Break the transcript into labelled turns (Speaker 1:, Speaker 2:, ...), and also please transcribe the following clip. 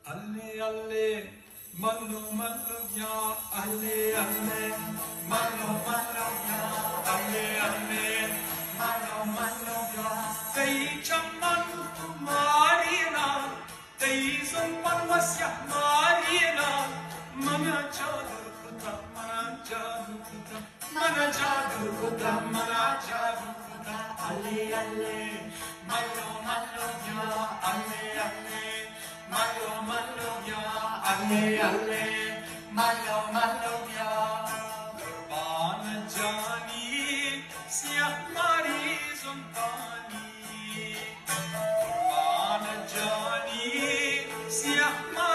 Speaker 1: Alle alle, mallo mallo ya, alle alle, mallo mallo ya, alle alle, mallo mallo ya. Tây trăm man Marina, Tây sông pan wasya Marina, mana jadu kuta, mana jadu kuta, mana jadu kuta, mana jadu kuta. Alle alle, mallo mallo ya, alle alle. Malo malo ya, alle alle, malo malo ya. Kurban jani, siyah mari zumbani. Kurban jani, siyah mari.